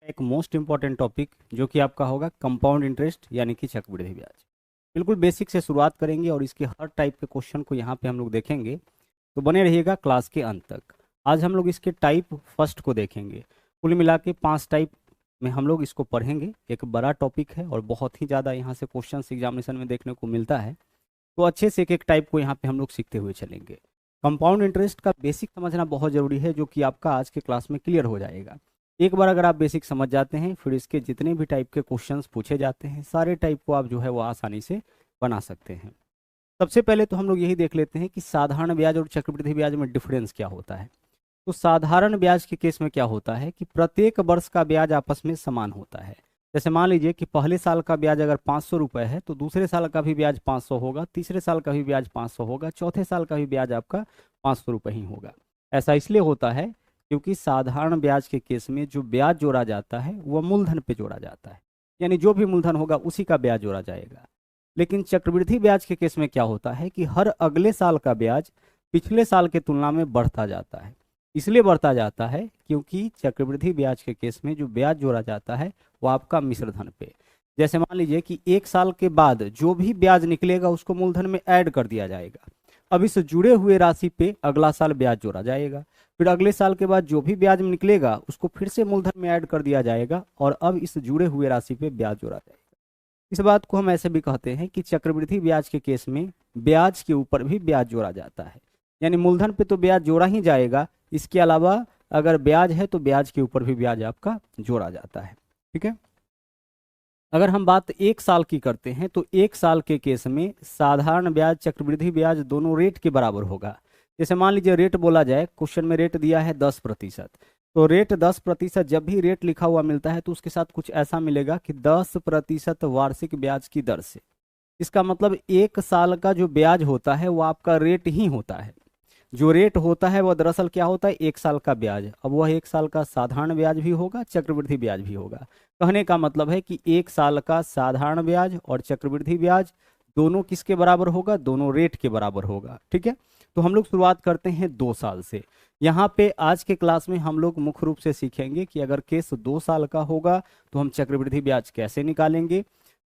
एक most important topic जो कि आपका होगा कंपाउंड इंटरेस्ट यानी कि चक्रवृद्धि ब्याज। बिल्कुल बेसिक से शुरुआत करेंगे और इसके हर टाइप के क्वेश्चन को यहाँ पे हम लोग देखेंगे, तो बने रहिएगा क्लास के अंत तक। आज हम लोग इसके टाइप फर्स्ट को देखेंगे। कुल मिला के 5 टाइप में हम लोग इसको पढ़ेंगे। एक बड़ा टॉपिक है और बहुत ही ज़्यादा यहाँ से क्वेश्चन एग्जामिनेशन में देखने को मिलता है, तो अच्छे से एक एक टाइप को यहाँ पे हम लोग सीखते हुए चलेंगे। कंपाउंड इंटरेस्ट का बेसिक समझना बहुत ज़रूरी है, जो कि आपका आज के क्लास में क्लियर हो जाएगा। एक बार अगर आप बेसिक समझ जाते हैं, फिर इसके जितने भी टाइप के क्वेश्चंस पूछे जाते हैं सारे टाइप को आप जो है वो आसानी से बना सकते हैं। सबसे पहले तो हम लोग यही देख लेते हैं कि साधारण ब्याज और चक्रवृद्धि ब्याज में डिफरेंस क्या होता है। तो साधारण ब्याज के केस में क्या होता है कि प्रत्येक वर्ष का ब्याज आपस में समान होता है। जैसे मान लीजिए कि पहले साल का ब्याज अगर 500 रुपये है, तो दूसरे साल का भी ब्याज 500 होगा, तीसरे साल का भी ब्याज 500 होगा, चौथे साल का भी ब्याज आपका 500 रुपये ही होगा। ऐसा इसलिए होता है क्योंकि साधारण ब्याज के केस में जो ब्याज जोड़ा जाता है वह मूलधन पे जोड़ा जाता है, यानी जो भी मूलधन होगा उसी का ब्याज जोड़ा जाएगा। लेकिन चक्रवृद्धि ब्याज के केस में क्या होता है कि हर अगले साल का ब्याज पिछले साल के तुलना में बढ़ता जाता है। इसलिए बढ़ता जाता है क्योंकि चक्रवृद्धि ब्याज के केस में जो ब्याज जोड़ा जाता है वो आपका मिश्र धन पे। जैसे मान लीजिए कि एक साल के बाद जो भी ब्याज निकलेगा उसको मूलधन में ऐड कर दिया जाएगा। अब इस जुड़े हुए राशि पे अगला साल ब्याज जोड़ा जाएगा, फिर अगले साल के बाद जो भी ब्याज निकलेगा उसको फिर से मूलधन में ऐड कर दिया जाएगा और अब इस जुड़े हुए राशि पे ब्याज जोड़ा जाएगा। इस बात को हम ऐसे भी कहते हैं कि चक्रवृद्धि ब्याज के केस में ब्याज के ऊपर भी ब्याज जोड़ा जाता है, यानी मूलधन पे तो ब्याज जोड़ा ही जाएगा, इसके अलावा अगर ब्याज है तो ब्याज के ऊपर भी ब्याज आपका जोड़ा जाता है। ठीक है। अगर हम बात एक साल की करते हैं तो एक साल के केस में साधारण ब्याज चक्रवृद्धि ब्याज दोनों रेट के बराबर होगा। जैसे मान लीजिए रेट बोला जाए, क्वेश्चन में रेट दिया है 10%, तो रेट 10%, जब भी रेट लिखा हुआ मिलता है तो उसके साथ कुछ ऐसा मिलेगा कि 10% वार्षिक ब्याज की दर से। इसका मतलब एक साल का जो ब्याज होता है वो आपका रेट ही होता है। जो रेट होता है वह दरअसल क्या होता है, एक साल का ब्याज। अब वह एक साल का साधारण ब्याज भी होगा, चक्रवृद्धि ब्याज भी होगा। कहने का मतलब है कि एक साल का साधारण ब्याज और चक्रवृद्धि ब्याज दोनों किसके बराबर होगा, दोनों रेट के बराबर होगा। ठीक है। तो हम लोग शुरुआत करते हैं 2 साल से। यहाँ पे आज के क्लास में हम लोग मुख्य रूप से सीखेंगे कि अगर केस 2 साल का होगा तो हम चक्रवृद्धि ब्याज कैसे निकालेंगे,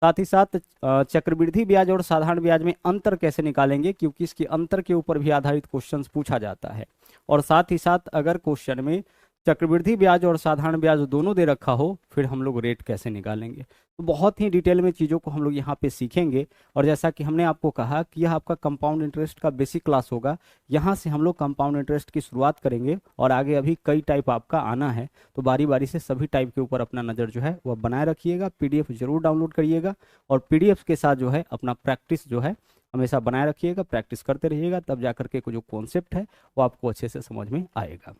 साथ ही साथ चक्रवृद्धि ब्याज और साधारण ब्याज में अंतर कैसे निकालेंगे, क्योंकि इसके अंतर के ऊपर भी आधारित क्वेश्चन पूछा जाता है। और साथ ही साथ अगर क्वेश्चन में चक्रवृद्धि ब्याज और साधारण ब्याज दोनों दे रखा हो, फिर हम लोग रेट कैसे निकालेंगे। तो बहुत ही डिटेल में चीज़ों को हम लोग यहाँ पे सीखेंगे। और जैसा कि हमने आपको कहा कि यह आपका कंपाउंड इंटरेस्ट का बेसिक क्लास होगा, यहाँ से हम लोग कंपाउंड इंटरेस्ट की शुरुआत करेंगे और आगे अभी कई टाइप आपका आना है, तो बारी बारी से सभी टाइप के ऊपर अपना नज़र जो है वह बनाए रखिएगा। PDF जरूर डाउनलोड करिएगा और PDF के साथ जो है अपना प्रैक्टिस जो है हमेशा बनाए रखिएगा, प्रैक्टिस करते रहिएगा, तब जा करके जो कॉन्सेप्ट है वो आपको अच्छे से समझ में आएगा।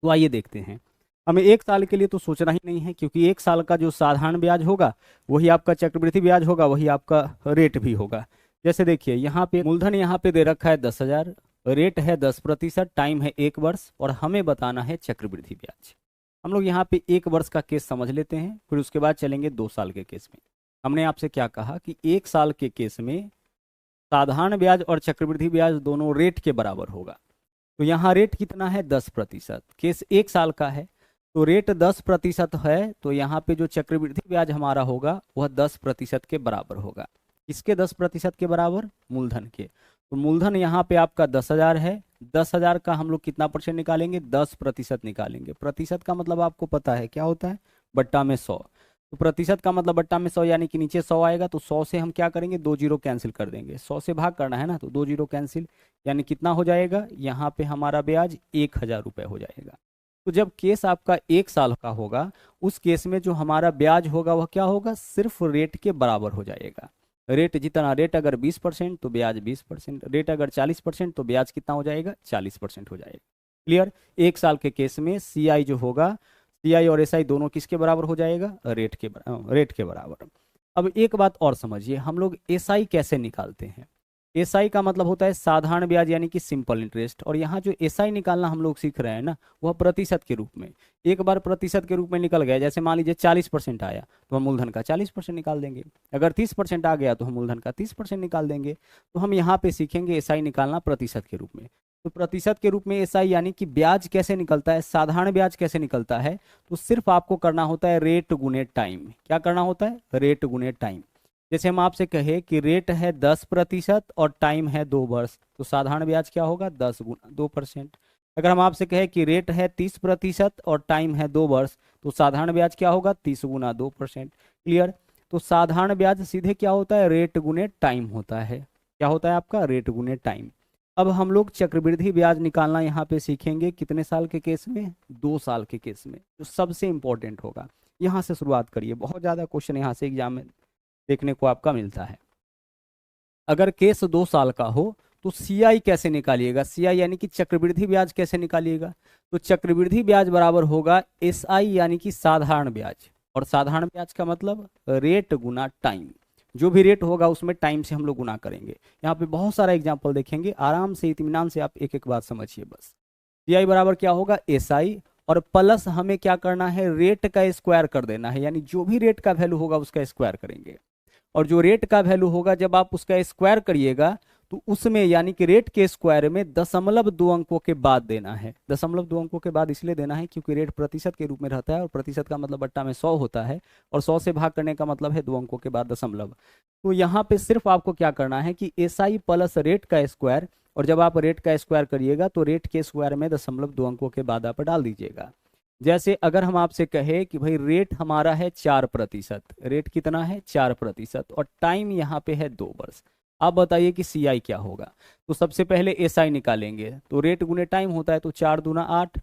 तो आइए देखते हैं। हमें एक साल के लिए तो सोचना ही नहीं है, क्योंकि एक साल का जो साधारण ब्याज होगा वही आपका चक्रवृद्धि ब्याज होगा, वही आपका रेट भी होगा। जैसे देखिए यहाँ पे मूलधन यहाँ पे दे रखा है 10,000, रेट है 10%, टाइम है 1 वर्ष और हमें बताना है चक्रवृद्धि ब्याज। हम लोग यहाँ पे 1 वर्ष का केस समझ लेते हैं, फिर उसके बाद चलेंगे 2 साल के केस में। हमने आपसे क्या कहा कि 1 साल के केस में साधारण ब्याज और चक्रवृद्धि ब्याज दोनों रेट के बराबर होगा। तो यहाँ रेट कितना है, 10%। केस 1 साल का है तो रेट 10% है, तो यहाँ पे जो चक्रवृद्धि ब्याज हमारा होगा वह 10% के बराबर होगा। किसके 10% के बराबर, मूलधन के। तो मूलधन यहाँ पे आपका 10,000 है, 10,000 का हम लोग कितना परसेंट निकालेंगे, 10% निकालेंगे। प्रतिशत का मतलब आपको पता है क्या होता है, बट्टा में 100। तो प्रतिशत का मतलब बट्टा में 100, यानी कि नीचे 100 आएगा तो 100 से हम क्या करेंगे, 2 जीरो कैंसिल कर देंगे। 100 से भाग करना है ना, तो 2 जीरो कैंसिल, यानी कितना हो जाएगा, यहाँ पे हमारा ब्याज 1,000 रुपये हो जाएगा। तो जब केस आपका 1 साल का होगा, उस केस में जो हमारा ब्याज होगा वह क्या होगा, सिर्फ रेट के बराबर हो जाएगा। रेट जितना, रेट अगर 20% तो ब्याज 20%, रेट अगर 40% तो ब्याज कितना हो जाएगा, 40% हो जाएगा। क्लियर। 1 साल के केस में CI जो होगा, CI और SI दोनों किसके बराबर हो जाएगा, रेट के बराबर। अब एक बात और समझिए, हम लोग SI कैसे निकालते हैं। SI का मतलब होता है साधारण ब्याज यानी कि सिंपल इंटरेस्ट, और यहाँ जो SI निकालना हम लोग सीख रहे हैं ना, वह प्रतिशत के रूप में। एक बार प्रतिशत के रूप में निकल गया, जैसे मान लीजिए 40% आया तो हम मूलधन का 40% निकाल देंगे, अगर 30% आ गया तो हम मूलधन का 30% निकाल देंगे। तो हम यहाँ पे सीखेंगे SI निकालना प्रतिशत के रूप में। तो प्रतिशत के रूप में एसआई यानी कि ब्याज कैसे निकलता है, साधारण ब्याज कैसे निकलता है, तो सिर्फ आपको करना होता है रेट गुने टाइम। क्या करना होता है, रेट गुने टाइम। जैसे हम आपसे कहे कि रेट है 10% और टाइम है 2 वर्ष, तो साधारण ब्याज क्या होगा, 10 गुना 2%। अगर हम आपसे कहे कि रेट है 30% और टाइम है 2 वर्ष, तो साधारण ब्याज क्या होगा, 30 गुना 2%। क्लियर। तो साधारण ब्याज सीधे क्या होता है, रेट गुने टाइम होता है। क्या होता है आपका, रेट गुने टाइम। अब हम लोग चक्रवृद्धि ब्याज निकालना यहाँ पे सीखेंगे, कितने साल के केस में, 2 साल के केस में, जो सबसे इंपॉर्टेंट होगा। यहाँ से शुरुआत करिए, बहुत ज़्यादा क्वेश्चन यहाँ से एग्जाम में देखने को आपका मिलता है। अगर केस 2 साल का हो तो सीआई कैसे निकालिएगा, सीआई यानी कि चक्रवृद्धि ब्याज कैसे निकालिएगा, तो चक्रवृद्धि ब्याज बराबर होगा एसआई यानी कि साधारण ब्याज, और साधारण ब्याज का मतलब रेट गुना टाइम। जो भी रेट होगा उसमें टाइम से हम लोग गुना करेंगे। यहाँ पे बहुत सारा एग्जाम्पल देखेंगे, आराम से इत्मीनान से आप एक एक बात समझिए बस। सीआई बराबर क्या होगा, एसआई, और प्लस हमें क्या करना है, रेट का स्क्वायर कर देना है, यानी जो भी रेट का वैल्यू होगा उसका स्क्वायर करेंगे। और जो रेट का वैल्यू होगा जब आप उसका स्क्वायर करिएगा तो उसमें यानी कि रेट के स्क्वायर में 0.2 अंकों के बाद देना है। 0.2 अंकों के बाद इसलिए देना है क्योंकि रेट प्रतिशत के रूप में रहता है, और प्रतिशत का मतलब बट्टा में 100 होता है, और 100 से भाग करने का मतलब है 2 अंकों के बाद दशमलव। तो यहाँ पे सिर्फ आपको क्या करना है कि एसआई प्लस रेट का स्क्वायर, और जब आप रेट का स्क्वायर करिएगा तो रेट के स्क्वायर में 0.2 अंकों के बाद आप डाल दीजिएगा। जैसे अगर हम आपसे कहे कि भाई रेट हमारा है 4%, रेट कितना है 4%, और टाइम यहाँ पे है 2 वर्ष, आप बताइए कि सीआई क्या होगा। तो सबसे पहले एसआई निकालेंगे, तो रेट गुने टाइम होता है, तो 4 दूना 8।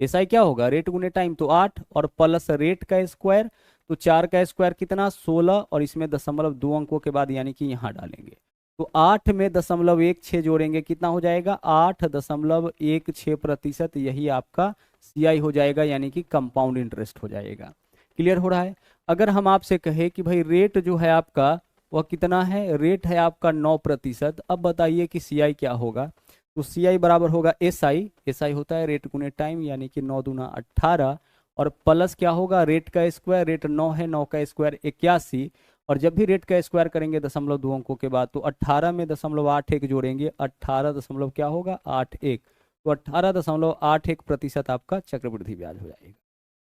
एसआई क्या होगा, रेट गुने टाइम तो 8, और प्लस रेट का स्क्वायर, तो 4 का स्क्वायर कितना 16, और इसमें 0.2 अंकों के बाद यानी कि यहाँ डालेंगे। तो 8 में 0.16 जोड़ेंगे, कितना हो जाएगा 8.16%, यही आपका सीआई हो जाएगा, यानी कि कंपाउंड इंटरेस्ट हो जाएगा। क्लियर हो रहा है। अगर हम आपसे कहे कि भाई रेट जो है आपका वह कितना है, रेट है आपका 9%, अब बताइए कि सीआई क्या होगा। तो सीआई बराबर होगा एसआई, एसआई होता है रेट गुने टाइम, यानी कि 9 दूना 18, और प्लस क्या होगा रेट का स्क्वायर, रेट 9 है, 9 का स्क्वायर 81, और जब भी रेट का स्क्वायर करेंगे 0.2 अंकों के बाद, तो 18 में 0.81 जोड़ेंगे, 18 दशमलव क्या होगा 81, तो 18.81% आपका चक्रवृद्धि ब्याज हो जाएगा।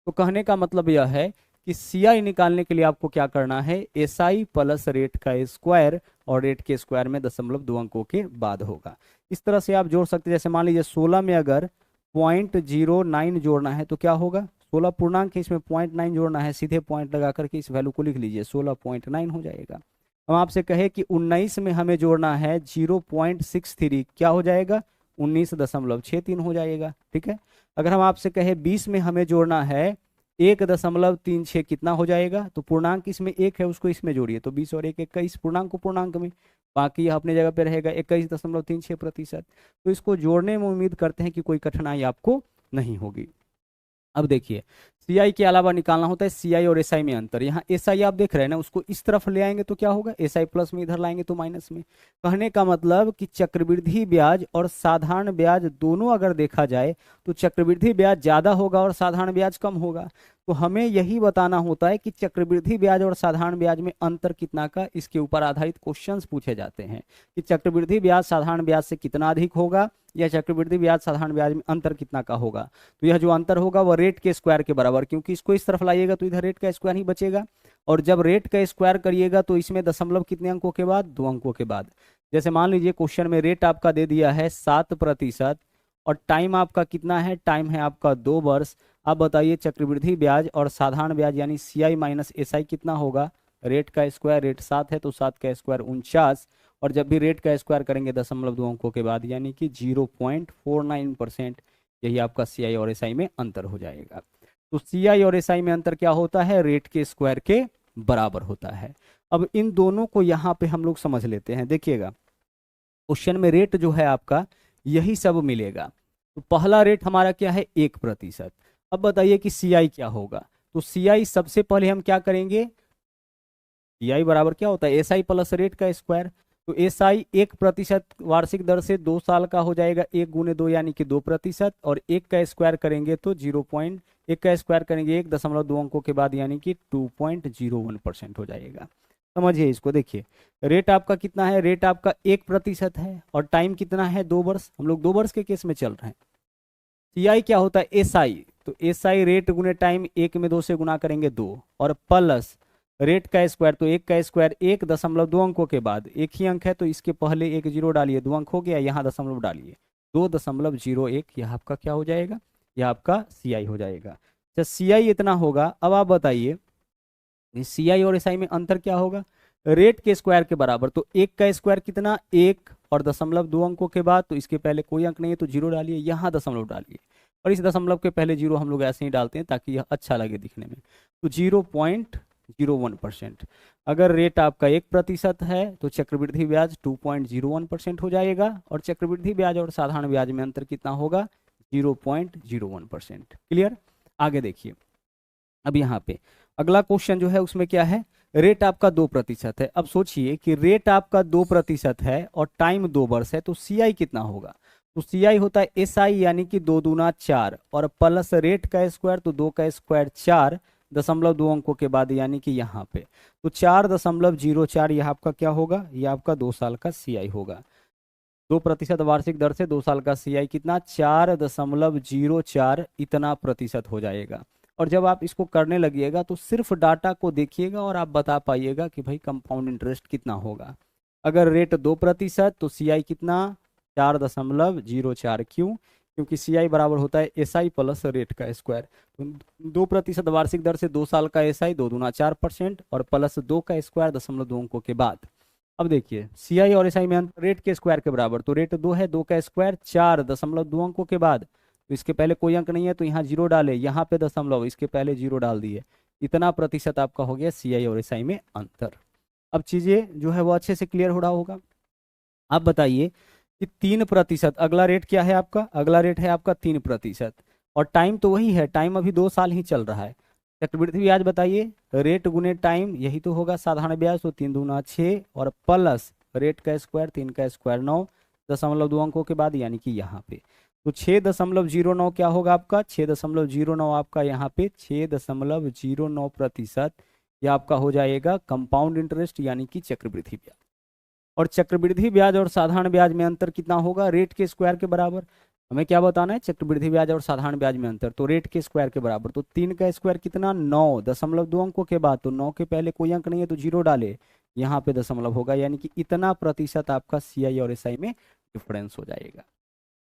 तो कहने का मतलब यह है कि सीआई निकालने के लिए आपको क्या करना है, एसआई प्लस रेट का स्क्वायर, और रेट के स्क्वायर में 0.2 अंकों के बाद होगा। इस तरह से आप जोड़ सकते हैं। जैसे मान लीजिए 16 में अगर 0.09 जोड़ना है तो क्या होगा, 16 पूर्णांक है, इसमें 0.9 जोड़ना है, सीधे पॉइंट लगा करके इस वैल्यू को लिख लीजिए, 16.9 हो जाएगा। हम आपसे कहे कि 19 में हमें जोड़ना है 0.63, क्या हो जाएगा 19.63 हो जाएगा। ठीक है। अगर हम आपसे कहे 20 में हमें जोड़ना है 1.36, कितना हो जाएगा, तो पूर्णांक इसमें 1 है, उसको इसमें जोड़िए, तो 20 और 1 21, पूर्णांक को पूर्णांक में, बाकी यह अपने जगह पे रहेगा 21.36%। तो इसको जोड़ने में उम्मीद करते हैं कि कोई कठिनाई आपको नहीं होगी। अब देखिए सीआई के अलावा निकालना होता है सीआई और एसआई में अंतर। यहाँ एसआई आप देख रहे हैं ना, उसको इस तरफ ले आएंगे तो क्या होगा, एसआई प्लस में इधर लाएंगे तो माइनस में। कहने का मतलब कि चक्रवृद्धि ब्याज और साधारण ब्याज दोनों अगर देखा जाए तो चक्रवृद्धि ब्याज ज्यादा होगा और साधारण ब्याज कम होगा। तो हमें यही बताना होता है कि चक्रवृद्धि ब्याज और साधारण ब्याज में अंतर कितना का, इसके ऊपर आधारित क्वेश्चंस पूछे जाते हैं कि चक्रवृद्धि ब्याज साधारण ब्याज से कितना अधिक होगा, या चक्रवृद्धि ब्याज साधारण ब्याज में अंतर कितना का होगा। तो यह जो अंतर होगा वह रेट के स्क्वायर के बराबर, क्योंकि इसको इस तरफ लाइएगा तो इधर रेट का स्क्वायर ही बचेगा, और जब रेट का स्क्वायर करिएगा तो इसमें दशमलव कितने अंकों के बाद, 2 अंकों के बाद। जैसे मान लीजिए क्वेश्चन में रेट आपका दे दिया है 7%, और टाइम आपका कितना है, टाइम है आपका 2 वर्ष। आप बताइए चक्रवृद्धि ब्याज और साधारण ब्याज यानी सीआई माइनस एसआई कितना होगा, रेट का स्क्वायर, रेट 7 है तो 7 का स्क्वायर 49, और जब भी रेट का स्क्वायर करेंगे 0.2 अंकों के बाद यानी कि 0.49%, यही आपका सीआई और एसआई में अंतर हो जाएगा। तो सीआई और एसआई में अंतर क्या होता है, रेट के स्क्वायर के बराबर होता है। अब इन दोनों को यहाँ पे हम लोग समझ लेते हैं। देखिएगा क्वेश्चन में रेट जो है आपका यही सब मिलेगा। तो पहला रेट हमारा क्या है 1%। अब बताइए कि सीआई क्या होगा। तो सीआई सबसे पहले हम क्या करेंगे, सीआई बराबर क्या होता है एसआई प्लस रेट का स्क्वायर। तो एसआई 1% वार्षिक दर से 2 साल का हो जाएगा, 1 गुने 2 यानी कि 2%, और 1 का स्क्वायर करेंगे तो 1 का स्क्वायर करेंगे 1.2 अंकों के बाद यानी कि 2.01% हो जाएगा। समझिए इसको, देखिए रेट आपका कितना है, रेट आपका 1% है और टाइम कितना है 2 वर्ष, हम लोग 2 वर्ष के केस में चल रहे हैं। सीआई क्या होता है, एसआई, तो एसआई रेट गुने टाइम, 1 में 2 से गुना करेंगे 2, और प्लस रेट का स्क्वायर, तो 1 का स्क्वायर 1.2 अंकों के बाद, एक ही अंक है तो इसके पहले एक जीरो डालिए, 2 अंक हो गया, यहाँ दशमलव डालिए, 2.01, यह आपका क्या हो जाएगा, यह आपका सीआई हो जाएगा। अच्छा सीआई इतना होगा, अब आप बताइए सीआई और एसआई में अंतर क्या होगा, रेट के स्क्वायर के बराबर, तो 1 का स्क्वायर कितना 1 और 0.2 अंकों के बाद, तो इसके पहले कोई अंक नहीं है तो जीरो डालिए, यहाँ दशमलव डालिए, और इस दशमलव के पहले जीरो हम लोग ऐसे ही डालते हैं ताकि यह अच्छा लगे दिखने में, तो 0.01%। अगर रेट आपका 1% है तो चक्रवृद्धि ब्याज 2.01% हो जाएगा, और चक्रवृद्धि ब्याज और साधारण ब्याज में अंतर कितना होगा, 0.01%। क्लियर। आगे देखिए, अब यहाँ पे अगला क्वेश्चन जो है उसमें क्या है, रेट आपका 2% है। अब सोचिए कि रेट आपका 2% है और टाइम 2 वर्ष है, तो सीआई कितना होगा, तो सीआई होता है एसआई यानी कि 2 दूना 4, और प्लस रेट का स्क्वायर, तो 2 का स्क्वायर 4.2 अंकों के बाद यानी कि यहाँ पे, तो 4.04, यह आपका क्या होगा, यह आपका 2 साल का सीआई होगा। 2% वार्षिक दर से 2 साल का सीआई कितना, 4.04 इतना प्रतिशत हो जाएगा। और जब आप इसको करने लगिएगा तो सिर्फ डाटा को देखिएगा और आप बता पाइएगा कि भाई कंपाउंड इंटरेस्ट कितना होगा। अगर रेट 2% तो सीआई कितना 4.04, क्यों, क्योंकि सीआई बराबर होता है एसआई प्लस रेट का स्क्वायर, तो 2% वार्षिक दर से 2 साल का एसआई 2 दूना 4% और प्लस 2 का स्क्वायर 0.2 अंकों के बाद। अब देखिए सीआई और एसआई में अंतर रेट के स्क्वायर के बराबर, तो रेट 2 है, 2 का स्क्वायर 4.2 अंकों के बाद, तो इसके पहले कोई अंक नहीं है तो यहाँ जीरो डाले, यहाँ पे दशमलव, इसके पहले जीरो डाल दिए, इतना प्रतिशत आपका हो गया सीआई और एसआई में अंतर। अब चीजें जो है वो अच्छे से क्लियर हो रहा होगा। आप बताइए कि 3%, अगला रेट क्या है आपका, अगला रेट है आपका 3%, और टाइम तो वही है, टाइम अभी 2 साल ही चल रहा है। चक्रवृद्धि ब्याज बताइए, रेट गुने टाइम यही तो होगा साधारण ब्याज, तो 3 दूना 6 और प्लस रेट का स्क्वायर 3 का स्क्वायर 9.2 अंकों के बाद यानी कि यहाँ पे, तो 6.09 क्या होगा आपका, 6.09 आपका यहाँ पे 6.09%, यह आपका हो जाएगा कंपाउंड इंटरेस्ट यानी कि चक्रवृद्धि ब्याज। और चक्रवृद्धि ब्याज और साधारण ब्याज में अंतर कितना होगा, रेट के स्क्वायर के बराबर। हमें क्या बताना है, चक्रवृद्धि ब्याज और साधारण ब्याज में अंतर, तो रेट के स्क्वायर के बराबर, तो 3 का स्क्वायर कितना 9.2 अंकों के बाद, तो 9 के पहले कोई अंक नहीं है तो जीरो डाले, यहाँ पे दशमलव होगा, यानी कि इतना प्रतिशत आपका सीआई और एसआई में डिफरेंस हो जाएगा।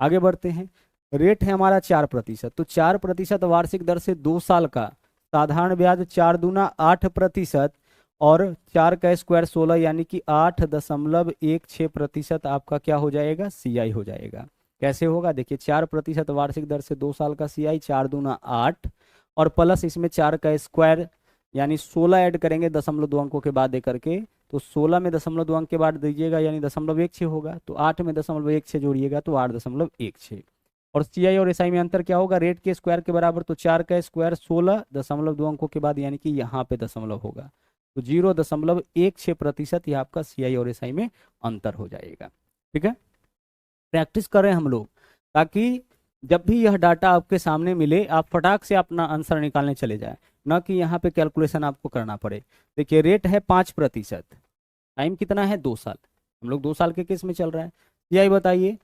आगे बढ़ते हैं, रेट है हमारा 4%, तो 4% वार्षिक दर से 2 साल का साधारण ब्याज 4 दूना 8% और 4 का स्क्वायर 16 यानी कि 8.16% आपका क्या हो जाएगा, सीआई हो जाएगा। कैसे होगा, देखिए 4% वार्षिक दर से 2 साल का सीआई 4 दूना 8 और प्लस इसमें 4 का स्क्वायर यानी 16 ऐड करेंगे 0.2 अंकों के बाद दे करके, तो 16 में 0.2 अंक के बाद दीजिएगा यानी 0.16 होगा, तो 8 में 0.16 जोड़िएगा तो 8.16। और सीआई और एसआई में अंतर क्या होगा, रेट के स्क्वायर के बराबर, तो 4 का स्क्वायर 16.2 अंकों के बाद यानी कि यहाँ पे दशमलव होगा, तो 0.16% यह आपका सीआई और एसआई में अंतर हो जाएगा। ठीक है, प्रैक्टिस करें हम लोग ताकि जब भी यह डाटा आपके सामने मिले आप फटाक से अपना आंसर निकालने चले जाए, ना कि यहाँ पे कैलकुलेशन आपको करना पड़े। देखिए रेट है 5%, टाइम कितना है 2 साल, हम लोग 2 साल के केस में चल रहा है। सीआई बताइए,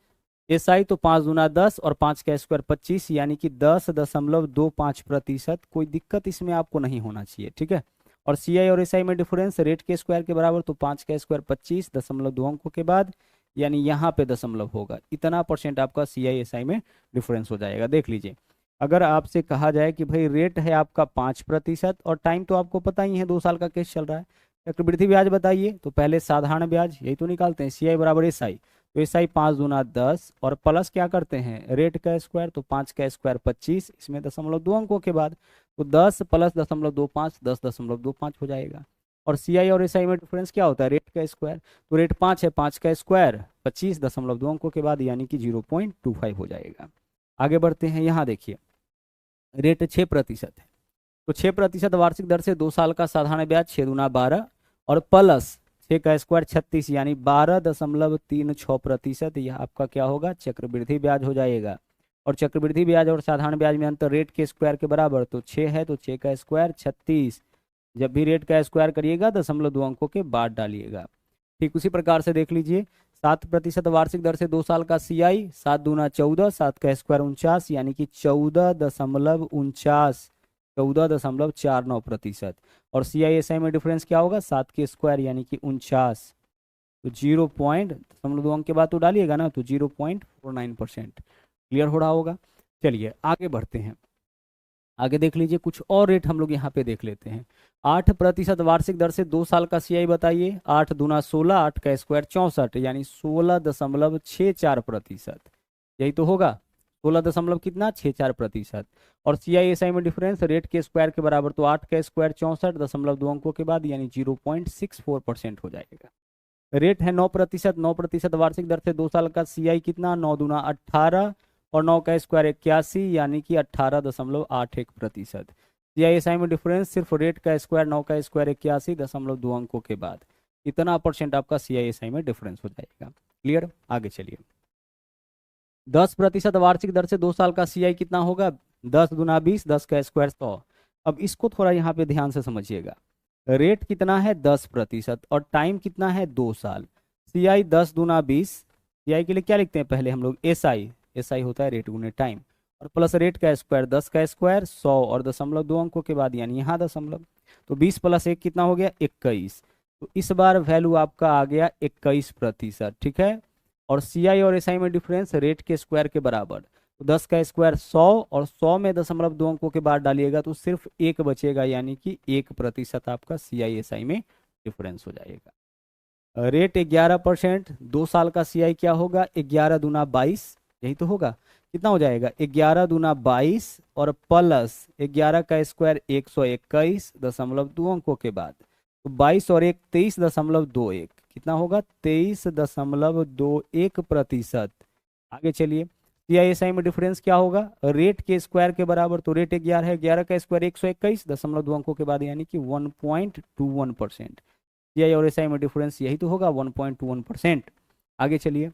एसआई तो 5 दूना 10 और 5 का स्क्वायर 25 यानी कि 10.25%, कोई दिक्कत इसमें आपको नहीं होना चाहिए। ठीक है, और सीआई और एसआई में डिफरेंस रेट के स्क्वायर के बराबर, तो 5 का स्क्वायर 25.2 अंकों के बाद यानी यहाँ पे दशमलव होगा, इतना परसेंट आपका सीआई एसआई में डिफरेंस हो जाएगा। देख लीजिए, अगर आपसे कहा जाए कि भाई रेट है आपका 5% और टाइम तो आपको पता ही है 2 साल का केस चल रहा है, चक्रवृद्धि ब्याज बताइए, तो पहले साधारण ब्याज यही तो निकालते हैं, सीआई बराबर एसआई, तो एसआई 5 दूना 10 और प्लस क्या करते हैं रेट का स्क्वायर, तो 5 का स्क्वायर 25, इसमें 0.2 अंकों के बाद, तो 10 प्लस 0.25 10.25 हो जाएगा। और सीआई और एसआई में डिफरेंस क्या होता है, रेट का स्क्वायर, तो रेट 5 है, 5 का स्क्वायर 25.2 अंकों के बाद यानी कि 0.25 हो जाएगा। आगे बढ़ते हैं, यहाँ देखिए रेट 6% है, तो 6% वार्षिक दर से 2 साल का साधारण ब्याज 6 दूना 12 और प्लस 6 का स्क्वायर 36 यानी 12.36%, यह आपका क्या होगा, चक्रवृद्धि ब्याज हो जाएगा। और चक्रवृद्धि ब्याज और साधारण ब्याज में अंतर रेट के स्क्वायर के बराबर, तो 6 है तो 6 का स्क्वायर 36 जब भी रेट का स्क्वायर करिएगा 0.2 अंकों के बाद डालिएगा। ठीक उसी प्रकार से देख लीजिए 7% वार्षिक दर से 2 साल का CI, 7 दूना 14, 7 का स्क्वायर 49, यानी कि 14.49 और CISI में डिफरेंस क्या होगा, 7 के स्क्वायर यानी कि 49, तो 0.2 अंक के बाद तो डालिएगा ना, तो 0.49%। क्लियर हो रहा होगा। चलिए आगे बढ़ते हैं। आगे देख लीजिए कुछ और रेट हम लोग यहाँ पे देख लेते हैं। 8% वार्षिक दर से 2 साल का CI बताइए। 8 दूना 16, 8 का स्क्वायर 64, यानी 16.64%। यही तो होगा, 16 दशमलव कितना 64%। और CISI में डिफरेंस रेट के स्क्वायर के बराबर, तो 8 का स्क्वायर 64.2 अंकों के बाद यानी 0.64% हो जाएगा। रेट है 9%। 9% वार्षिक दर से 2 साल का CI कितना, 9 दूना 18 और 9 का स्क्वायर 81, यानी कि 18.81%। CISI में डिफरेंस सिर्फ रेट का स्क्वायर 9 का स्क्वायर 81.2 अंकों के बाद, इतना % आपका CISI में डिफरेंस हो जाएगा। क्लियर, आगे चलिए। 10% वार्षिक दर से 2 साल का CI कितना होगा, 10 दूना 20, 10 का स्क्वायर 100। अब इसको थोड़ा यहाँ पे ध्यान से समझिएगा। रेट कितना है 10% और टाइम कितना है 2 साल। CI 10 दूना 20, CI के लिए क्या लिखते हैं पहले हम लोग, SI होता है रेट गुने टाइम, और प्लस रेट का स्क्वायर 10 का स्क्वायर 100 और 0.2 अंकों के बाद यानी यहाँ दशमलव, तो 20 + 1 कितना हो गया 21। तो इस बार वैल्यू आपका आ गया 21%। ठीक है, और CI और SI में डिफरेंस रेट के स्क्वायर के बराबर, तो 10 का स्क्वायर 100 और 100 में 0.2 अंकों के बाद डालिएगा तो सिर्फ 1 बचेगा, यानी कि 1% आपका CISI में डिफरेंस हो जाएगा। रेट 11%, 2 साल का CI क्या होगा, 11 दूना 22, यही तो होगा, कितना हो जाएगा 11 दूना 22 और प्लस 11 का स्क्वायर 121.2 अंकों के बाद, तो 22 और 1 23.21, कितना होगा 23.21%। आगे चलिए, CISI में डिफरेंस क्या होगा, रेट के स्क्वायर के बराबर, तो रेट 11 है, 11 का स्क्वायर 121.2 अंकों के बाद यानी कि 1.21%। CI और SI में डिफरेंस यही तो होगा 1.21%। आगे चलिए,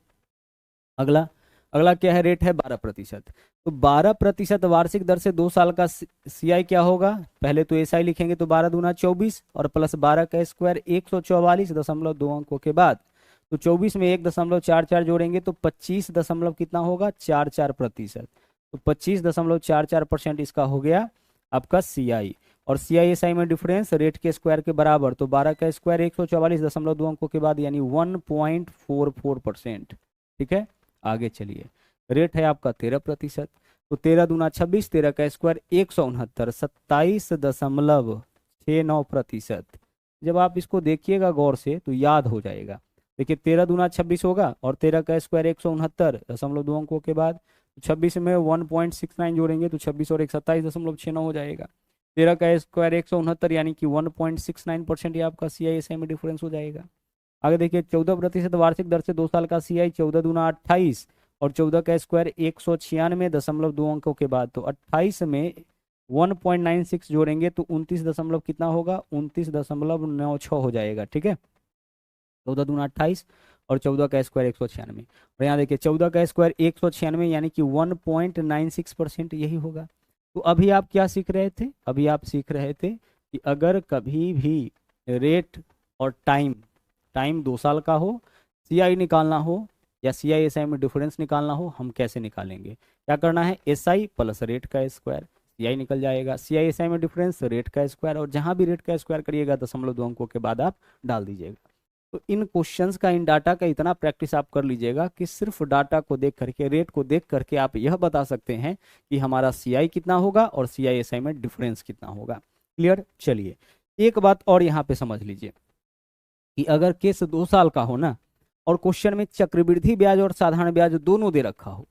अगला क्या है, रेट है 12%। तो 12% वार्षिक दर से 2 साल का CI क्या होगा, पहले तो SI लिखेंगे, तो 12 दूना 24 और प्लस 12 का स्क्वायर 144.2 अंकों के बाद, तो 24 में 1.44 जोड़ेंगे तो 25 दशमलव कितना होगा 44%। तो 25.44% इसका हो गया आपका CI। और CISI में डिफरेंस रेट के स्क्वायर के बराबर, तो 12 का स्क्वायर 144.2 अंकों के बाद यानी 1.44%। ठीक है, आगे चलिए। रेट है आपका 13%, तो 13 दूना 26, 13 का स्क्वायर 169, 27.69%। जब आप इसको देखिएगा गौर से तो याद हो जाएगा। देखिए 13 दूना 26 होगा और 13 का स्क्वायर 169.2 अंकों के बाद 26 में 1.69 जोड़ेंगे तो 26 और 1 27.69 हो जाएगा। 13 का स्क्वायर 169 यानी कि 1.69% ये आपका CISI में डिफरेंस हो जाएगा। आगे देखिए 14% वार्षिक दर से 2 साल का CI, 14 दूना 28 और 14 का स्क्वायर 196.2 अंकों के बाद, तो 28 में 1.96 जोड़ेंगे तो 29 दशमलव कितना होगा 29.96 हो जाएगा। ठीक है, 14 दूना 28 और 14 का स्क्वायर 196, और यहाँ देखिए 14 का स्क्वायर 196 यानी कि 1.96% यही होगा। तो अभी आप क्या सीख रहे थे, अभी आप सीख रहे थे कि अगर कभी भी रेट और टाइम 2 साल का हो, CI निकालना हो या CISI में डिफरेंस निकालना हो, हम कैसे निकालेंगे, क्या करना है, SI प्लस रेट का स्क्वायर, CI निकल जाएगा, CISI में डिफरेंस रेट का स्क्वायर, और जहां भी रेट का स्क्वायर करिएगा 0.2 अंकों के बाद आप डाल दीजिएगा। तो इन क्वेश्चंस का, इन डाटा का इतना प्रैक्टिस आप कर लीजिएगा कि सिर्फ डाटा को देख करके, रेट को देख करके आप यह बता सकते हैं कि हमारा CI कितना होगा और CISI में डिफरेंस कितना होगा। क्लियर, चलिए एक बात और यहाँ पे समझ लीजिए कि अगर केस 2 साल का हो ना, और क्वेश्चन में चक्रवृद्धि ब्याज और साधारण ब्याज दोनों दे रखा हो,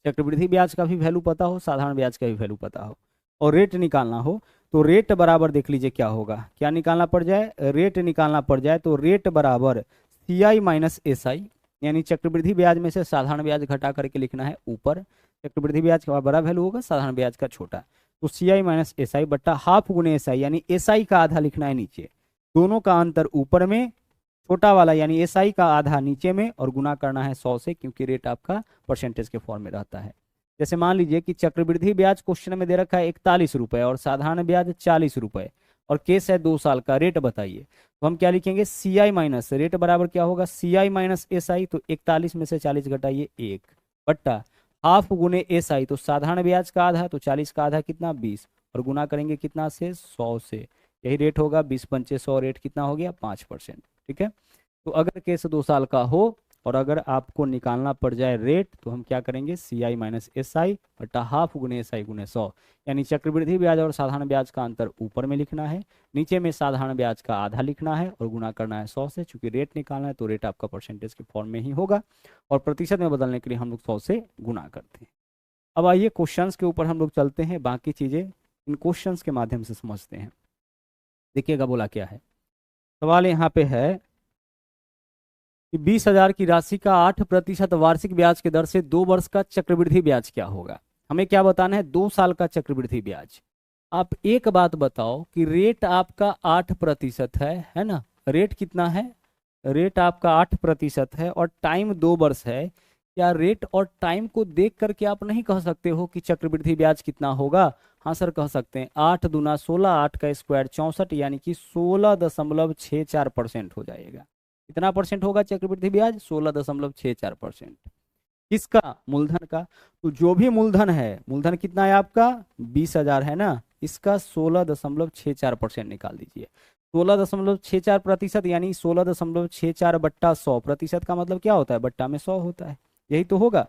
चक्रवृद्धि ब्याज का भी वैल्यू पता हो, साधारण ब्याज का भी वैल्यू पता हो, और रेट निकालना हो, तो रेट बराबर देख लीजिए क्या होगा, क्या निकालना पड़ जाए, रेट निकालना पड़ जाए, तो रेट बराबर CI माइनस SI, यानी चक्रवृद्धि ब्याज में से साधारण ब्याज घटा करके लिखना है ऊपर, चक्रवृद्धि ब्याज का बड़ा वैल्यू होगा, साधारण ब्याज का छोटा, तो CI माइनस SI बट्टा हाफ गुने SI, यानी SI का आधा लिखना है नीचे, दोनों का अंतर ऊपर में, छोटा वाला यानी SI का आधा नीचे में, और गुना करना है 100 से, क्योंकि रेट आपका परसेंटेज के फॉर्म में रहता है। जैसे मान लीजिए कि चक्रवृद्धि ब्याज क्वेश्चन में दे रखा है 41 रुपए और साधारण ब्याज 40 रुपए, और केस है 2 साल का, रेट बताइए। तो हम क्या लिखेंगे, सी आई माइनस रेट बराबर क्या होगा, सी आई माइनस एस आई, तो 41 में से 40 घटाइए 1 बट्टा हाफ गुने एस आई, तो साधारण ब्याज का आधा, तो 40 का आधा कितना 20, और गुना करेंगे कितना से 100 से, यही रेट होगा 20 पंचे 100, रेट कितना हो गया 5%। ठीक है, तो अगर केस 2 साल का हो और अगर आपको निकालना पड़ जाए रेट, तो हम क्या करेंगे, सी आई माइनस एस आई बटा हाफ गुने एस आई गुने 100, यानी चक्रवृद्धि ब्याज और साधारण ब्याज का अंतर ऊपर में लिखना है, नीचे में साधारण ब्याज का आधा लिखना है और गुना करना है 100 से। चूंकि रेट निकालना है तो रेट आपका परसेंटेज के फॉर्म में ही होगा और प्रतिशत में बदलने के लिए हम लोग 100 से गुना करते हैं। अब आइए क्वेश्चंस के ऊपर हम लोग चलते हैं, बाकी चीज़ें इन क्वेश्चंस के माध्यम से समझते हैं। देखिएगा बोला क्या है, सवाल यहाँ पे है कि 20,000 की राशि का 8% वार्षिक ब्याज की दर से 2 वर्ष का चक्रवृद्धि ब्याज क्या होगा। हमें क्या बताना है, 2 साल का चक्रवृद्धि ब्याज। आप एक बात बताओ कि रेट आपका 8% है ना, रेट कितना है, रेट आपका 8% है और टाइम 2 वर्ष है। क्या रेट और टाइम को देख करके आप नहीं कह सकते हो कि चक्रवृद्धि ब्याज कितना होगा। हाँ सर कह सकते हैं, 8 दूना 16, 8 का स्क्वायर 64, यानी कि 16.64% हो जाएगा। कितना परसेंट होगा चक्रवृद्धि ब्याज, 16.64%। किसका, मूलधन का। तो जो भी मूलधन है, मूलधन कितना है आपका 20,000 है ना, इसका 16.64% निकाल दीजिए। 16.64% यानी 16.64 बट्टा 100, प्रतिशत का मतलब क्या होता है, बट्टा में 100 होता है, यही तो होगा।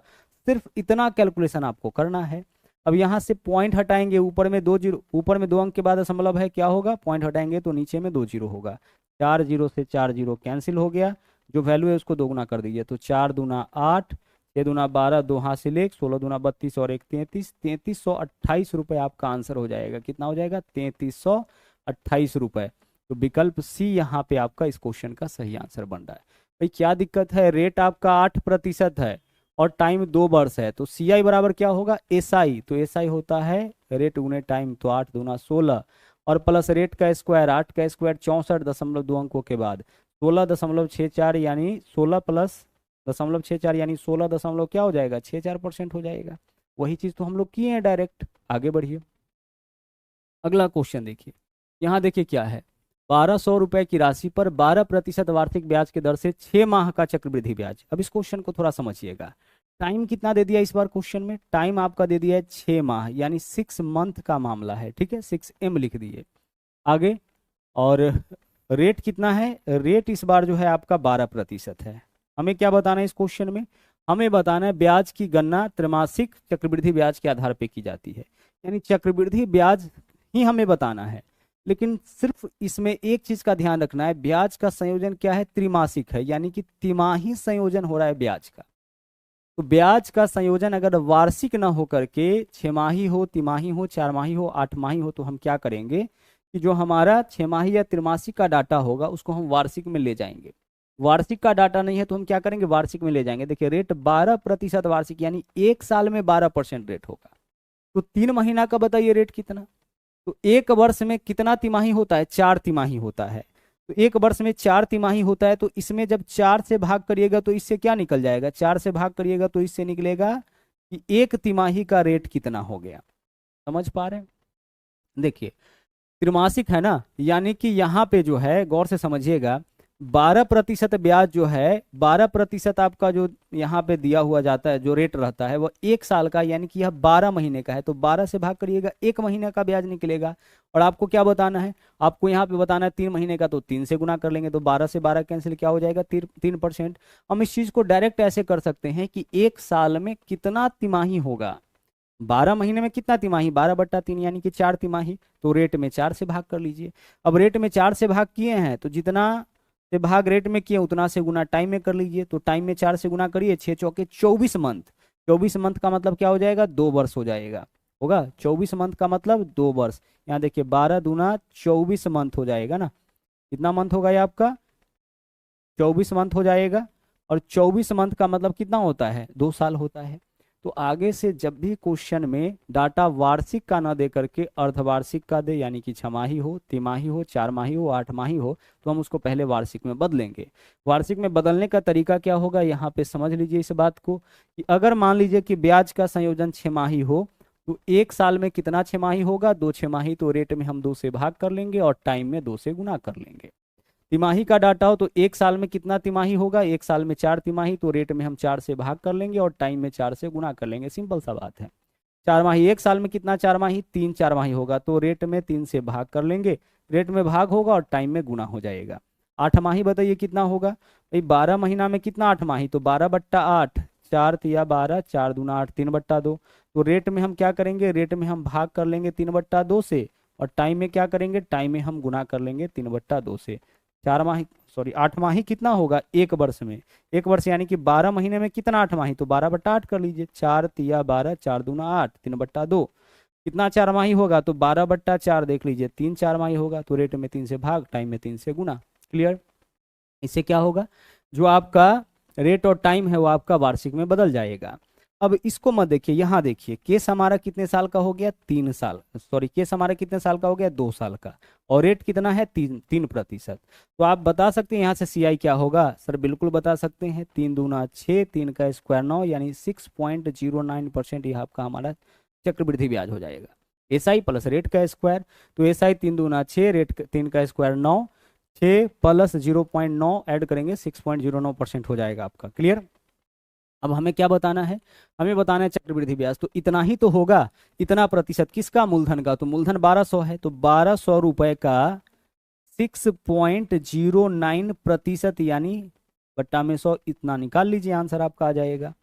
सिर्फ इतना कैलकुलेशन आपको करना है। अब यहाँ से पॉइंट हटाएंगे, ऊपर में 2 जीरो, ऊपर में 2 अंक के बाद दशमलव है, क्या होगा, पॉइंट हटाएंगे तो नीचे में 2 जीरो होगा, 4 जीरो से 4 जीरो कैंसिल हो गया, जो वैल्यू है उसको दोगुना कर दीजिए, तो 4 दूना 8, 6 दूना 12, 2 हासिल 1, 16 दूना 32 और 1 33, 3328 रुपये आपका आंसर हो जाएगा। कितना हो जाएगा, 3328 रुपये। तो विकल्प सी यहाँ पे आपका इस क्वेश्चन का सही आंसर बन रहा है। भाई क्या दिक्कत है, रेट आपका 8% है और टाइम 2 वर्ष है, तो सी आई बराबर क्या होगा, एस आई, तो एस आई होता है रेट गुने टाइम, तो 8 दूना 16 और प्लस रेट का स्क्वायर, 8 का स्क्वायर 64.2 अंकों के बाद 16.64 यानी 16 प्लस 0.64 यानी 16 दशमलव क्या हो जाएगा 64% हो जाएगा। वही चीज़ तो हम लोग किए हैं डायरेक्ट। आगे बढ़िए, अगला क्वेश्चन देखिए, यहाँ देखिए क्या है, 1200 रुपए की राशि पर 12% वार्षिक ब्याज की दर से 6 माह का चक्रवृद्धि ब्याज। अब इस क्वेश्चन को थोड़ा समझिएगा, टाइम कितना दे दिया इस बार क्वेश्चन में, टाइम आपका दे दिया है 6 माह यानी 6 मंथ का मामला है, ठीक है, 6M लिख दिए आगे। और रेट कितना है, रेट इस बार जो है आपका 12% है। हमें क्या बताना है इस क्वेश्चन में, हमें बताना है ब्याज की गणना त्रैमासिक चक्रवृद्धि ब्याज के आधार पर की जाती है, यानी चक्रवृद्धि ब्याज ही हमें बताना है। लेकिन सिर्फ इसमें एक चीज का ध्यान रखना है, ब्याज का संयोजन क्या है, त्रिमासिक है, यानी कि तिमाही संयोजन हो रहा है ब्याज का। तो ब्याज का संयोजन अगर वार्षिक ना हो करके 6 माही हो, तिमाही हो, 4 माही हो, 8 माही हो, तो हम क्या करेंगे कि जो हमारा 6 माही या त्रिमासिक का डाटा होगा उसको हम वार्षिक में ले जाएंगे। वार्षिक का डाटा नहीं है तो हम क्या करेंगे, वार्षिक में ले जाएंगे। देखिए रेट 12% वार्षिक यानी 1 साल में 12% रेट होगा। तो 3 महीना का बताइए रेट कितना, तो 1 वर्ष में कितना तिमाही होता है, 4 तिमाही होता है। तो 1 वर्ष में 4 तिमाही होता है, तो इसमें जब 4 से भाग करिएगा तो इससे क्या निकल जाएगा, 4 से भाग करिएगा तो इससे निकलेगा कि 1 तिमाही का रेट कितना हो गया। समझ पा रहे हैं, देखिए त्रिमासिक है ना, यानी कि यहाँ पे जो है गौर से समझिएगा, 12% ब्याज जो है, 12% आपका जो यहाँ पे दिया हुआ जाता है जो रेट रहता है वो 1 साल का, यानी कि यह 12 महीने का है। तो 12 से भाग करिएगा 1 महीने का ब्याज निकलेगा। और आपको क्या बताना है, आपको यहाँ पे बताना है 3 महीने का, तो 3 से गुना कर लेंगे, तो 12 से 12 कैंसिल क्या हो जाएगा, 3%। हम इस चीज को डायरेक्ट ऐसे कर सकते हैं कि 1 साल में कितना तिमाही होगा, 12 महीने में कितना तिमाही, 12/3 यानी कि 4 तिमाही। तो रेट में 4 से भाग कर लीजिए। अब रेट में 4 से भाग किए हैं तो जितना से भाग रेट में किए उतना से गुना टाइम में कर लीजिए। तो टाइम में 4 से गुना करिए, 6 चौके 24 मंथ। 24 मंथ का मतलब क्या हो जाएगा, 2 वर्ष हो जाएगा, होगा 24 मंथ का मतलब 2 वर्ष। यहाँ देखिए 12 दूना 24 मंथ हो जाएगा ना, कितना मंथ होगा ये आपका, 24 मंथ हो जाएगा। और 24 मंथ का मतलब कितना होता है, 2 साल होता है। तो आगे से जब भी क्वेश्चन में डाटा वार्षिक का ना दे करके अर्धवार्षिक का दे, यानी कि 6 माही हो, तिमाही हो, 4 माही हो, 8 माही हो, तो हम उसको पहले वार्षिक में बदलेंगे। वार्षिक में बदलने का तरीका क्या होगा, यहाँ पे समझ लीजिए इस बात को कि अगर मान लीजिए कि ब्याज का संयोजन 6 माही हो तो एक साल में कितना छमाही होगा, 2 छमाही, तो रेट में हम 2 से भाग कर लेंगे और टाइम में 2 से गुना कर लेंगे। तिमाही का डाटा हो तो एक साल में कितना तिमाही होगा, एक साल में 4 तिमाही, तो रेट में हम 4 से भाग कर लेंगे और टाइम में 4 से गुना कर लेंगे, सिंपल सा बात है। 4 माही, एक साल में कितना 4 माही, 3 4 माही होगा, तो रेट में 3 से भाग कर लेंगे, रेट में भाग होगा और टाइम में गुना हो जाएगा। 8 माही बताइए कितना होगा भाई, 12 महीना में कितना 8 माही, तो 12/8, 4 तिया 12, 4 दूना 8, 3/2, तो रेट में हम क्या करेंगे, रेट में हम भाग कर लेंगे 3/2 से और टाइम में क्या करेंगे, टाइम में हम गुना कर लेंगे 3/2 से। 4 माही, सॉरी 8 माही कितना होगा एक वर्ष में, एक वर्ष यानी कि 12 महीने में कितना 8 माही, तो 12/8 कर लीजिए, 4 तिया 12, 4 दूना 8, 3/2, कितना 4 माही होगा, तो 12/4 देख लीजिए, 3 4 माही होगा, तो रेट में 3 से भाग, टाइम में 3 से गुना। क्लियर। इससे क्या होगा, जो आपका रेट और टाइम है वो आपका वार्षिक में बदल जाएगा। अब इसको मत देखिए, यहाँ देखिए केस हमारा कितने साल का हो गया, 3 साल, सॉरी केस हमारा कितने साल का हो गया, 2 साल का, और रेट कितना है 3%। तो आप बता सकते हैं यहाँ से सीआई क्या होगा, सर बिल्कुल बता सकते हैं, 3 दूना 6, 3 का स्क्वायर 9, यानी 6.09% यह आपका हमारा चक्रवृद्धि ब्याज हो जाएगा। एसआई प्लस रेट का स्क्वायर, तो एसआई 3 दूना 6, रेट 3 का स्क्वायर 9, 6 प्लस 0.9 ऐड करेंगे 6.09% हो जाएगा आपका। क्लियर। अब हमें क्या बताना है, हमें बताना है चक्रवृद्धि ब्याज, तो इतना ही तो होगा, इतना प्रतिशत किसका, मूलधन का, तो मूलधन 1200 है, तो 1200 रुपए का 6.09% यानी बट्टा में 100, इतना निकाल लीजिए, आंसर आपका आ जाएगा।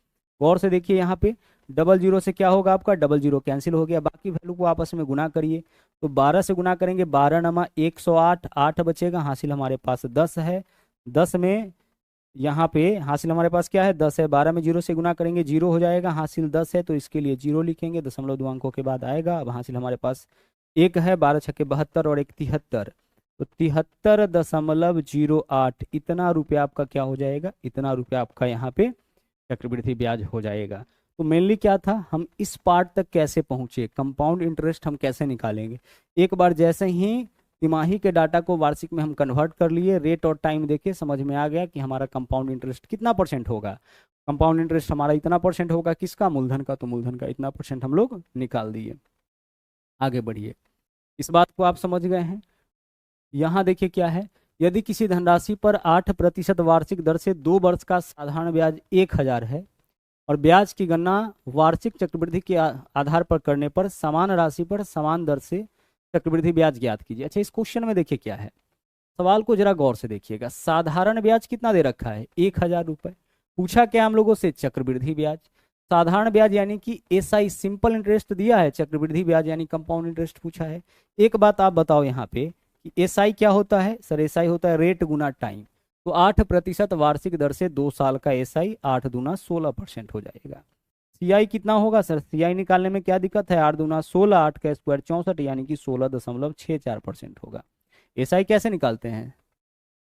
गौर से देखिए यहाँ पे, डबल जीरो से क्या होगा आपका, डबल जीरो कैंसिल हो गया, बाकी वैल्यू को आपस में गुना करिए, तो 12 से गुना करेंगे, 12 नमा 108, 8 बचेगा, हासिल हमारे पास 10 है, 10 में यहाँ पे हासिल हमारे पास क्या है, 10 है, 12 में 0 से गुना करेंगे, 0 हो जाएगा, हासिल 10 है, तो इसके लिए 0 लिखेंगे, 0.2 अंकों के बाद आएगा। अब हासिल हमारे पास 1 है, 12 छक्के 72 और 1 73, तो 73.08, इतना रुपया आपका क्या हो जाएगा, इतना रुपया आपका यहाँ पे चक्रवृद्धि ब्याज हो जाएगा। तो मेनली क्या था, हम इस पार्ट तक कैसे पहुंचे, कंपाउंड इंटरेस्ट हम कैसे निकालेंगे। एक बार जैसे ही तिमाही के डाटा को वार्षिक में हम कन्वर्ट कर लिए, रेट और टाइम देके समझ में आ गया कि हमारा कंपाउंड इंटरेस्ट कितना परसेंट होगा, कंपाउंड इंटरेस्ट हमारा इतना परसेंट होगा, किसका, मूलधन का, तो मूलधन का इतना परसेंट हम लोग निकाल दिए। आगे बढ़िए, इस बात को आप समझ गए हैं। यहाँ देखिए क्या है, यदि किसी धनराशि पर 8% वार्षिक दर से 2 वर्ष का साधारण ब्याज 1000 है और ब्याज की गणना वार्षिक चक्रवृद्धि के आधार पर करने पर समान राशि पर समान दर से चक्रवृद्धि ब्याज ज्ञात कीजिए। अच्छा, इस क्वेश्चन में देखिए क्या है, सवाल को जरा गौर से देखिएगा। साधारण ब्याज कितना दे रखा है, 1000 रुपए, पूछा क्या हम लोगों से, चक्रवृद्धि ब्याज। साधारण ब्याज यानी कि एसआई सिंपल इंटरेस्ट दिया है, चक्रवृद्धि ब्याज यानी कंपाउंड इंटरेस्ट पूछा है। एक बात आप बताओ यहाँ पे कि एसआई क्या होता है, सर एसआई होता है रेट गुना टाइम, तो 8% वार्षिक दर से 2 साल का एसआई 8 दूना 16% हो जाएगा। सीआई कितना होगा, सर सीआई निकालने में क्या दिक्कत है, 8 दूना 16, 8 का स्क्वायर 64, यानी कि 16.64% होगा। एसआई कैसे निकालते हैं,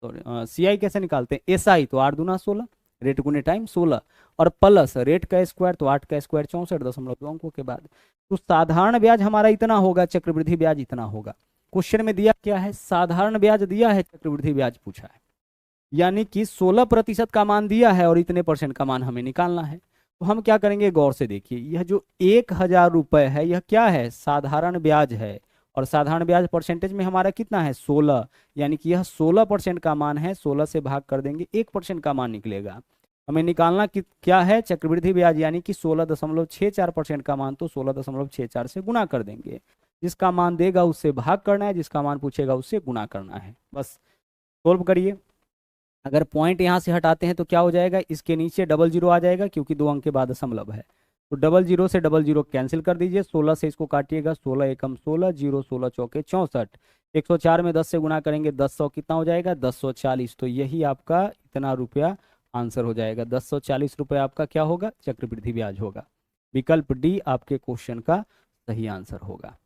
सॉरी सीआई कैसे निकालते हैं, एसआई तो 8 दूना 16, रेट गुने टाइम 16, और प्लस रेट का स्क्वायर, तो 8 का स्क्वायर 64.2 अंकों के बाद, तो साधारण ब्याज हमारा इतना होगा, चक्रवृद्धि ब्याज इतना होगा। क्वेश्चन में दिया क्या है, साधारण ब्याज दिया है, चक्रवृद्धि ब्याज पूछा है, यानी कि 16% का मान दिया है और इतने परसेंट का मान हमें निकालना है। तो हम क्या करेंगे, गौर से देखिए, यह जो 1000 रुपए है यह क्या है, साधारण ब्याज है, और साधारण ब्याज परसेंटेज में हमारा कितना है 16, यानी कि यह 16% का मान है, 16 से भाग कर देंगे 1% का मान निकलेगा। हमें निकालना क्या है, चक्रवृद्धि ब्याज, यानी कि 16.64% का मान, तो 16.64 से गुना कर देंगे, जिसका मान देगा उससे भाग करना है, जिसका मान पूछेगा उससे गुना करना है, बस सोल्व करिए। अगर पॉइंट यहाँ से हटाते हैं तो क्या हो जाएगा, इसके नीचे डबल जीरो आ जाएगा, क्योंकि 2 अंक के बाद दशमलव है, तो डबल जीरो से डबल जीरो कैंसिल कर दीजिए, 16 से इसको काटिएगा, 16 एकम 16, 0 16 चौके 64, 104 में 10 से गुना करेंगे, 10 कितना हो जाएगा, 1040, तो यही आपका इतना रुपया आंसर हो जाएगा, 1040 रुपये आपका क्या होगा, चक्रवृद्धि ब्याज होगा। विकल्प डी आपके क्वेश्चन का सही आंसर होगा।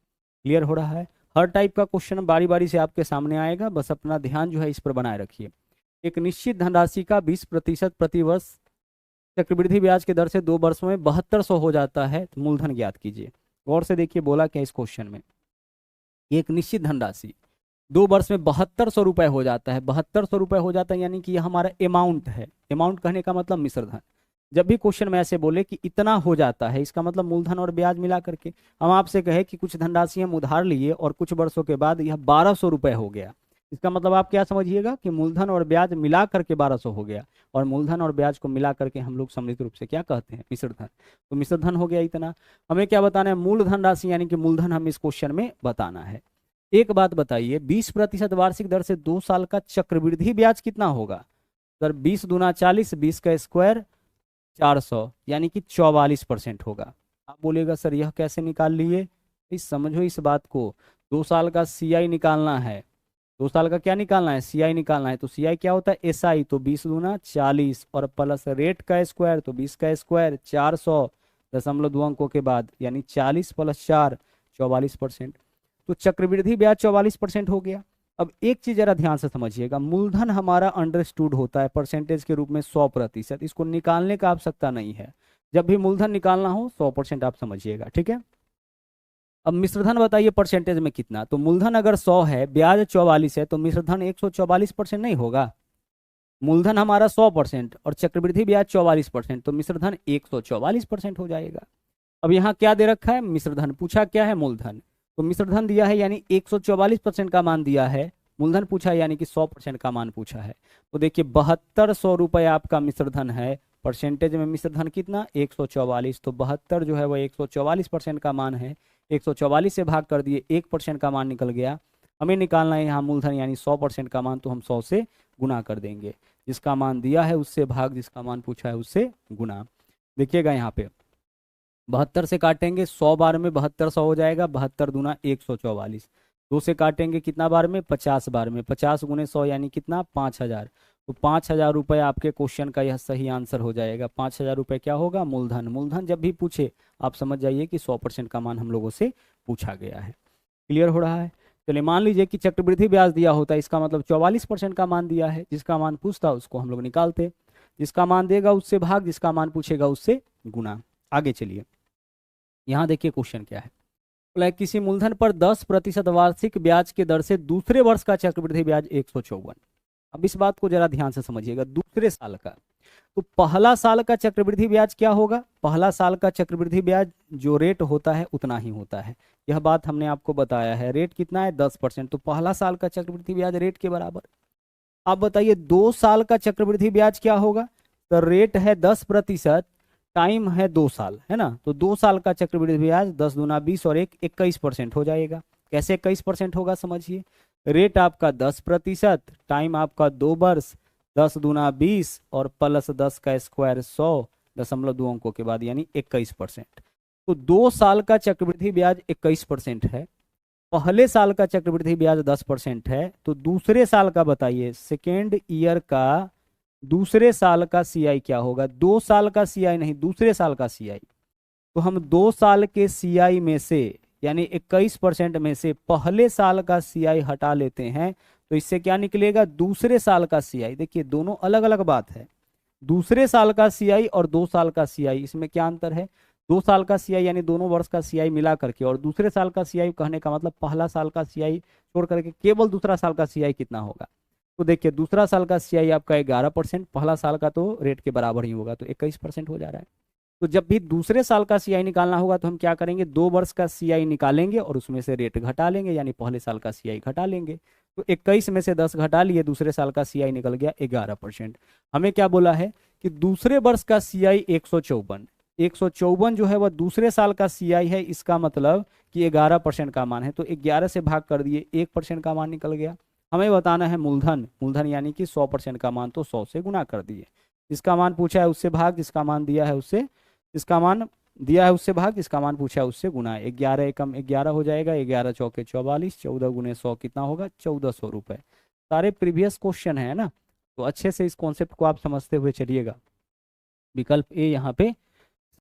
क्लियर हो रहा है। हर टाइप का क्वेश्चन बारी बारी से आपके सामने आएगा, बस अपना ध्यान जो है इस पर बनाए रखिए। एक निश्चित धनराशि का 20% प्रति वर्ष चक्रवृद्धि ब्याज की दर से 2 वर्षों में 7200 हो जाता है, तो मूलधन ज्ञात कीजिए। गौर से देखिए बोला क्या इस क्वेश्चन में, एक निश्चित धनराशि 2 वर्ष में 7200 रुपए हो जाता है, 7200 रुपए हो जाता है, यानी कि यह हमारा अमाउंट है, अमाउंट कहने का मतलब मिश्र धन, जब भी क्वेश्चन में ऐसे बोले कि इतना हो जाता है, इसका मतलब मूलधन और ब्याज मिला करके। हम आपसे कहे कि कुछ धनराशि हम उधार लिए और कुछ वर्षों के बाद यह 1200 रुपये हो गया, इसका मतलब आप क्या समझिएगा कि मूलधन और ब्याज मिला करके 1200 हो गया, और मूलधन और ब्याज को मिला करके हम लोग सम्मिलित रूप से क्या कहते हैं, मिश्र धन। तो मिश्र धन हो गया इतना। हमें क्या बताना है, मूलधन राशि यानी कि मूलधन हम इस क्वेश्चन में बताना है। एक बात बताइए, 20% वार्षिक दर से 2 साल का चक्रवृद्धि ब्याज कितना होगा? सर 20 दूना 40, 20 का स्क्वायर 400, यानी कि 44% होगा। आप बोलेगा सर यह कैसे निकाल लिए? इस समझो इस बात को, 2 साल का सीआई निकालना है, 2 साल का क्या निकालना है, सीआई निकालना है। तो सीआई क्या होता है, एसआई, तो 20 दूना 40 और प्लस रेट का स्क्वायर, तो 20 का स्क्वायर 400 दशमलव 2 अंकों के बाद, यानी 40 प्लस 4 44%। तो चक्रवृद्धि ब्याज 44% हो गया। अब एक चीज जरा ध्यान से समझिएगा, मूलधन हमारा अंडरस्टूड होता है परसेंटेज के रूप में 100%, इसको निकालने का आवश्यकता नहीं है। जब भी मूलधन निकालना हो 100% आप समझिएगा, ठीक है। अब मिश्रधन बताइए परसेंटेज में कितना, तो मूलधन अगर 100 है, ब्याज 44 है, तो मिश्रधन 144% नहीं होगा। मूलधन हमारा 100% और चक्रवृद्धि ब्याज 44%, तो मिश्रधन 144% हो जाएगा। अब यहाँ क्या दे रखा है, मिश्रधन पूछा क्या है, मूलधन, तो मिश्रधन दिया है यानी 144% का मान दिया है, मूलधन पूछा है यानी कि 100% का मान पूछा है। तो देखिए 7200 रुपये आपका मिश्रधन है, परसेंटेज में मिश्रधन कितना 144, तो 72 जो है वह 144% का मान है। 144 से भाग कर दिए, 1% का मान निकल गया। हमें निकालना है यहाँ मूलधन यानी 100% का मान, तो हम 100 से गुना कर देंगे, जिसका मान दिया है उससे भाग, जिसका मान पूछा है उससे गुना। देखिएगा यहाँ पे 72 से काटेंगे 100 बार में 7200 हो जाएगा, 72 दूना 144। 2 से काटेंगे कितना बार में, 50 बार में, 50 गुने 100 यानी कितना 5000। तो 5000 रुपये आपके क्वेश्चन का यह सही आंसर हो जाएगा। 5000 रुपये क्या होगा, मूलधन। मूलधन जब भी पूछे आप समझ जाइए कि 100% का मान हम लोगों से पूछा गया है। क्लियर हो रहा है? चलिए मान लीजिए कि चक्रवृद्धि ब्याज दिया होता है, इसका मतलब 44% का मान दिया है, जिसका मान पूछता उसको हम लोग निकालते, जिसका मान देगा उससे भाग, जिसका मान पूछेगा उससे गुना। आगे चलिए, यहाँ देखिए क्वेश्चन क्या है, बोला है किसी मूलधन पर 10% वार्षिक ब्याज के दर से दूसरे वर्ष का चक्रवृद्धि ब्याज 154। अब इस बात को जरा ध्यान से समझिएगा, दूसरे साल का, तो पहला साल का चक्रवृद्धि ब्याज क्या होगा, पहला साल का चक्रवृद्धि ब्याज जो रेट होता है उतना ही होता है, यह बात हमने आपको बताया है। रेट कितना है 10%, तो पहला साल का चक्रवृद्धि ब्याज रेट के बराबर। आप बताइए 2 साल का चक्रवृद्धि ब्याज क्या होगा, तो रेट है 10%, टाइम है 2 साल, है ना, तो 2 साल का चक्रवृद्धि ब्याज 10 दूना 20 और 1 21% हो जाएगा। कैसे 21% होगा समझिए, रेट आपका 10%, टाइम आपका 2 वर्ष, 10 दूना 20 और प्लस 10 का स्क्वायर 100 दशमलव 2 अंकों के बाद, यानी 21%। तो 2 साल का चक्रवृद्धि ब्याज 21% है, पहले साल का चक्रवृद्धि ब्याज 10% है, तो दूसरे साल का बताइए, सेकेंड ईयर का दूसरे साल का सीआई क्या होगा, 2 साल का सीआई नहीं, दूसरे साल का सीआई। तो हम 2 साल के सीआई में से यानी 21% में से पहले साल का सीआई हटा लेते हैं, तो इससे क्या निकलेगा, दूसरे साल का सीआई। देखिए दोनों अलग अलग बात है, दूसरे साल का सीआई और 2 साल का सीआई, इसमें क्या अंतर है, 2 साल का सीआई यानी दोनों वर्ष का सीआई मिला करके, और दूसरे साल का सीआई कहने का मतलब पहला साल का सीआई छोड़ करके केवल दूसरा साल का सीआई कितना होगा। तो देखिए दूसरा साल का सीआई आपका 11%, पहला साल का तो रेट के बराबर ही होगा, तो 21% हो जा रहा है। तो जब भी दूसरे साल का सीआई निकालना होगा तो हम क्या करेंगे, 2 वर्ष का सीआई निकालेंगे और उसमें से रेट घटा लेंगे, यानी पहले साल का सीआई घटा लेंगे। तो 21 में से 10 घटा लिए, दूसरे साल का सीआई निकल गया 11%। हमें क्या बोला है कि दूसरे वर्ष का सीआई 154 जो है वह दूसरे साल का सीआई है, इसका मतलब कि 11% का मान है, तो 11 से भाग कर दिए, 1% का मान निकल गया। हमें बताना है मूलधन, मूलधन यानी कि 100% का मान, तो 100 से गुना कर दिए, जिसका मान पूछा है उससे भाग, जिसका मान दिया है उससे, जिसका मान दिया है उससे भाग, जिसका मान पूछा है उससे गुना। 11 एकम 11 हो जाएगा, 11 चौके 44, 14 गुने 100 कितना होगा 1400 रुपये। सारे प्रीवियस क्वेश्चन है ना, तो अच्छे से इस कॉन्सेप्ट को आप समझते हुए चलिएगा। विकल्प ए यहाँ पे